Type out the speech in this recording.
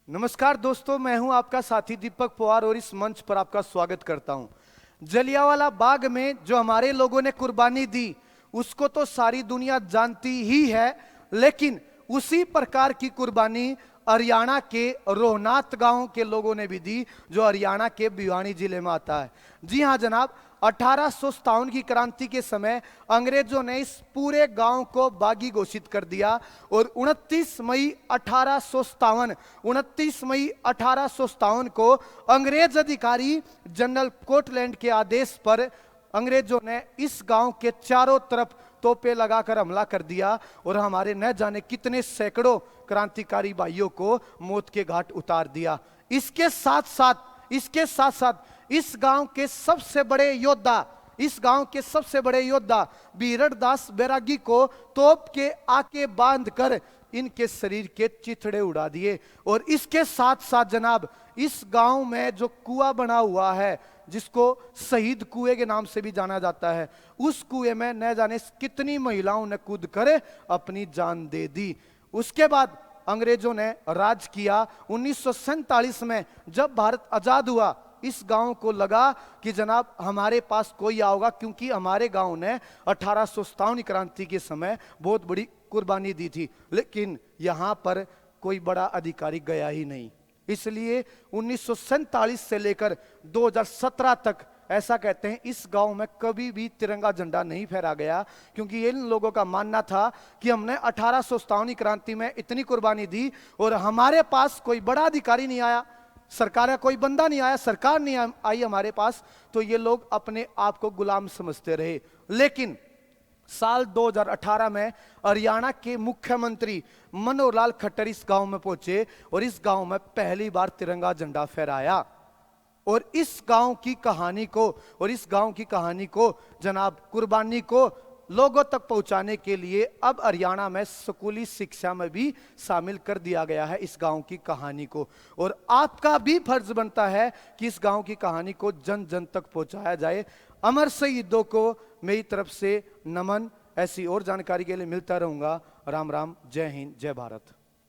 नमस्कार दोस्तों, मैं हूं आपका साथी दीपक पवार और इस मंच पर आपका स्वागत करता हूं। जलियांवाला बाग में जो हमारे लोगों ने कुर्बानी दी उसको तो सारी दुनिया जानती ही है, लेकिन उसी प्रकार की कुर्बानी हरियाणा के रोहनाथ गांव के लोगों ने भी दी, जो हरियाणा के भिवानी जिले में आता है। जी हां जनाब, 1857 की क्रांति के समय अंग्रेजों ने इस पूरे गांव को बागी घोषित कर दिया और 29 मई 1857 को अंग्रेज अधिकारी जनरल कोटलैंड के आदेश पर अंग्रेजों ने इस गांव के चारों तरफ तोपे लगाकर हमला कर दिया और हमारे न जाने कितने सैकड़ों क्रांतिकारी भाइयों को मौत के घाट उतार दिया। इसके साथ साथ इस गांव के सबसे बड़े योद्धा बीरड़दास बैरागी को तोप के आके बांधकर इनके शरीर के चिथड़े उड़ा दिए। और इसके साथ साथ जनाब, इस गांव में जो कुआं बना हुआ है जिसको शहीद कुएं के नाम से भी जाना जाता है, उस कुएं में न जाने कितनी महिलाओं ने कूद कर अपनी जान दे दी। उसके बाद अंग्रेजों ने राज किया। 1947 में जब भारत आजाद हुआ, इस गांव को लगा कि जनाब हमारे पास कोई आओगा, क्योंकि हमारे गांव ने 1857 क्रांति के समय बहुत बड़ी कुर्बानी दी थी, लेकिन यहां पर कोई बड़ा अधिकारी गया ही नहीं। इसलिए 1947 से लेकर 2017 तक ऐसा कहते हैं इस गांव में कभी भी तिरंगा झंडा नहीं फहरा गया, क्योंकि इन लोगों का मानना था कि हमने 1857 क्रांति में इतनी कुर्बानी दी और हमारे पास कोई बड़ा अधिकारी नहीं आया, सरकार का कोई बंदा नहीं आया, सरकार नहीं आई हमारे पास, तो ये लोग अपने आप को गुलाम समझते रहे। लेकिन साल 2018 में हरियाणा के मुख्यमंत्री मनोहर लाल खट्टर इस गांव में पहुंचे और इस गांव में पहली बार तिरंगा झंडा फहराया। और इस गांव की कहानी को जनाब कुर्बानी को लोगों तक पहुंचाने के लिए अब हरियाणा में स्कूली शिक्षा में भी शामिल कर दिया गया है इस गांव की कहानी को। और आपका भी फर्ज बनता है कि इस गांव की कहानी को जन जन तक पहुंचाया जाए। अमर शहीदों को मेरी तरफ से नमन। ऐसी और जानकारी के लिए मिलता रहूंगा। राम राम, जय हिंद, जय भारत।